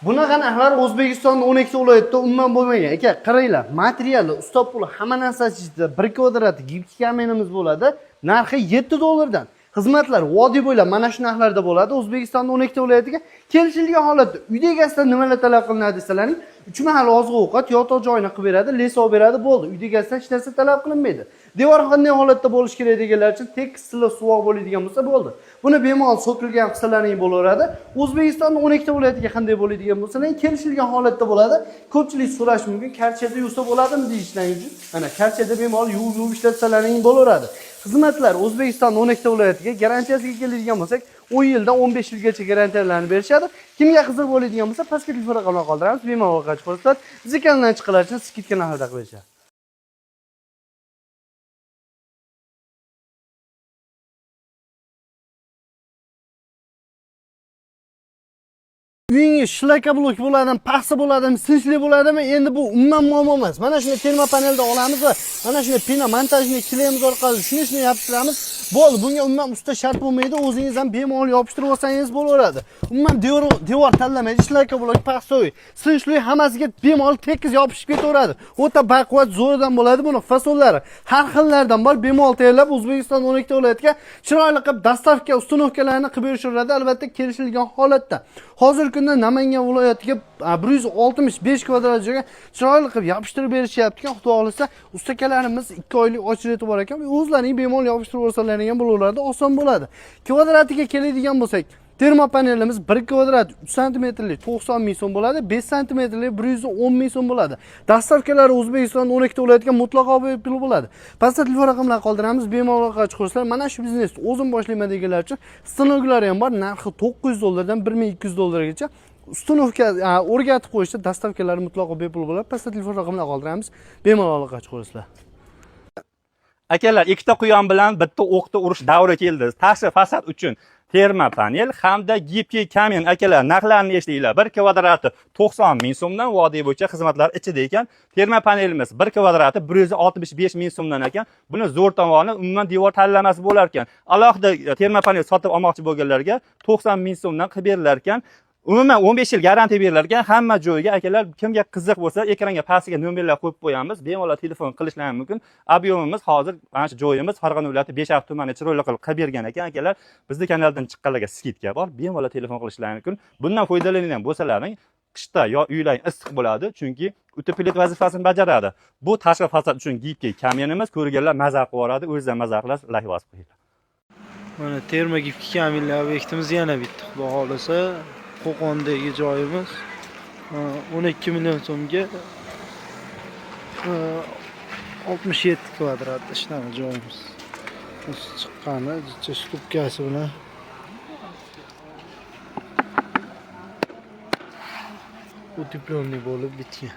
Bunaqa narxlar O'zbekistonda 12 ta viloyatda umuman bo'lmagan. Aka, qaranglar, materiali, usta puli, hamma narsasi ichida 1 kvadrati gipki kamenimiz bo'ladi. Narxi 7 dollardan. Xizmatlar vodiy bo'ylab mana shu narxlarda bo'ladi. O'zbekistonda 12 ta viloyatiga kelishilgan holatda uyda egasidan nimalar talab qilinadi desalaring, 3 mahal oziq-ovqat, yotoq joyini qilib beradi, les olib beradi, bo'ldi. Uyda egasidan hech narsa talab qilinmaydi. Devor qanday holatda bo'lishi kerak deganlar uchun tekis silliq suvoq bo'ladigan bo'lsa bo'ldi. Buni bemalol so'kilgan qisalaring bo'laveradi. O'zbekistonda 12 ta viloyatiga qanday bo'ladigan bo'lsa, kelishilgan holatda bo'ladi. Ko'pchilik so'rash mumkin, karchada yuvsa bo'ladimi deyishlaring uchun. Mana karchada bemalol yuvib ishlatsalaring bo'laveradi. Xizmatlar O'zbekiston 12 ta viloyatiga garantiyasiga keladigan bo'lsak, 10 yildan 15 yilgacha garantiyalarni berishadi. Kimga qiziq bo'ladigan bo'lsa, pastga telefon raqamini qoldiramiz. Bemalol qachib qo'ysak, biz kanaldan chiqalar uchun skidka narxida qilib berishadi. Uyingiz shlaka blok bo'ladimi, paxsa bo'ladimi, sinchli bo'ladimi? Endi bu umuman muammo emas. Mana shuni termo panelda olamiz va mana shuni pina montajini kilemiz orqali shuni yopishtiramiz. Bo'ldi, bunga umuman usta shart bo'lmaydi. O'zingiz ham bemalol yopishtirib olsangiz bo'laveradi. Umuman devor tanlamaydi, shlaka blok, paxsoy, sinchli hammasiga bemalol tekis yopishib ketaveradi. O'ta baquvvat zo'ridan bo'ladi. Buni fasonlari har xillardan bor. Bemalol tayyorlab O'zbekiston 12 ta viloyatga chiroyli qilib dastavka ustunovkalarini qilib berishadi, albatta kelishilgan holatda. Hozirgi kunda Namangan viloyatiga 165 kvadrat joyga chiroyli qilib yopishtirib berishyapti. Xudo xolisa, ustakalarimiz 2 oylik ochilib bor ekan. O'zlaring bemalol yopishtirib olsalaring ham bo'laveradi, oson bo'ladi. Kvadratiga keladigan bo'lsak, termo panelimiz 1 kvadrat 3 sm 90 ming so'm bo'ladi, 5 sm 110 ming so'm bo'ladi. Dastavkalari O'zbekiston 12 ta viloyatga mutlaqo bepul bo'ladi. Pastda telefon raqamlarini qoldiramiz, bemalol qachib qo'yinglar. Mana shu biznesni o'zim boshlayman deganlar uchun stanovlar ham bor. Narxi 900 dollardan 1200 dollargacha. Ustunovka o'rgatib qo'yishda dastavkalari mutlaqo bepul bo'ladi. Pastda telefon raqamlarini qoldiramiz, bemalol qachib qo'yinglar. Akalar, ikkita quyon bilan bitta o'qda urish davri keldi. Tashqi fasad uchun termo panel hamda gipki kamen akalar narxlarini eshitinglar. 1 kvadrati 90 ming so'mdan vodiy bo'yicha xizmatlar ichida ekan. Termo panelimiz 1 kvadrati 165 ming so'mdan ekan. Buni zo'r tomoni umuman devor tanlamas bo'lar ekan. Alohida termo panel sotib olmoqchi bo'lganlarga 90 ming so'mdan qilib berilar ekan. Umuman 15 yil garantiya berilar ekan. Hamma joyga akalar kimga qiziq bo'lsa, ekranga pastiga nomerlar qo'yib qo'yamiz. Bemalol telefon qilishlari mumkin. Ob'yomimiz hozir mana shu joyimiz Farg'ona viloyati Beshariq tumani chiroyli qilib bergan ekan akalar. Bizning kanaldan chiqqanlarga skidka bor. Bemalol telefon qilishlari mumkin. Bundan foydalanadigan bo'lsalaring, qishda yo uylaring issiq bo'ladi, chunki utoplet vazifasini bajaradi. Bu tashqi fasad uchun gipki kamenimiz, ko'rganlar maza qilib yoradi, o'zingizlar maza qilasiz, like bosib qo'yinglar. Mana termo gipki kamenlar obyektimiz yana bitta. Xudo xolisa Qo'qondagi joyimiz 12 million so'mga 67 kvadrat ishlama joyimiz. Chiqqani stupkasi bilan uteplenniy bo'lib bitgan.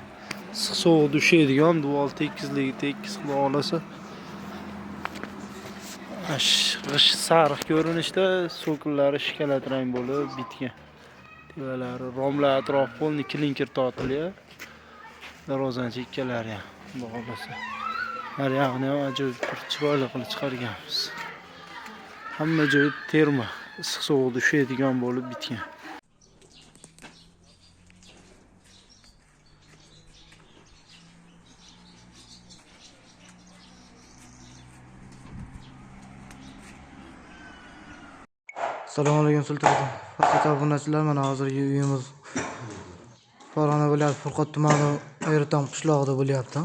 Issiq sovuq dushaydigan, dual tekislik, tekis xudo xolisa. G'ish sariq ko'rinishda, so'killari shikolat rang bo'lib bitgan. Tevalari, romlar atrof polni klinker tortilgan. Darvozani chekkalari ham xudo xolisa. Har yoqni ham ajoyib chiroyli qilib chiqarganmiz. Hamma joyi termo, issiq sovuq dushaydigan bo'lib bitgan. Assalomu alaykum sulton. Faqat obunachilar, mana hozirgi uyimiz Farg'ona viloyati Furqat tumani Ayritom qishlog'ida bo'lyapti.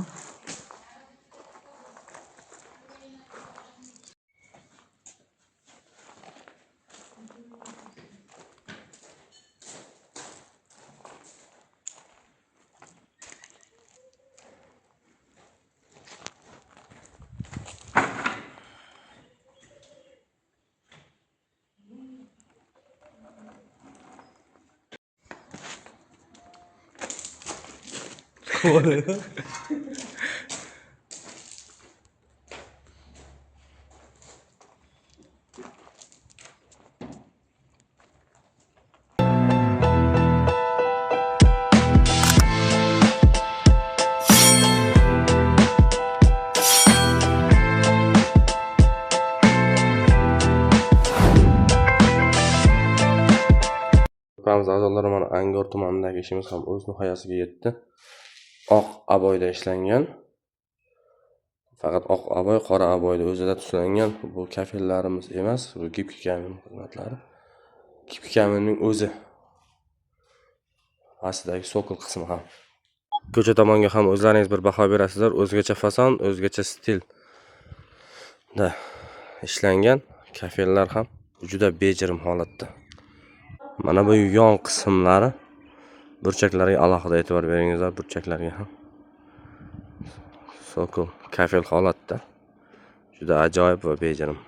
A'zolar mana Angor tumanidagi ishimiz ham o'z nihoyasiga yetdi. Oq aboyda ishlangan. Faqat oq aboy, qora aboyda o'zida tuslangan. Bu kafellarimiz emas, bu gipki kamin xizmatlari. Gipki kaminning o'zi. Astidagi sokol qismi ham. Ko'cha tomonga ham o'zlaringiz bir baho berasizlar. O'zgacha fason, o'zgacha stil da ishlangan kafellar ham juda bejirim holatda. Mana bu yon qismlari burchaklariga alohida e'tibor beringizlar, burchaklarga ham. Sokol kafel holatda. Juda ajoyib va bejirim.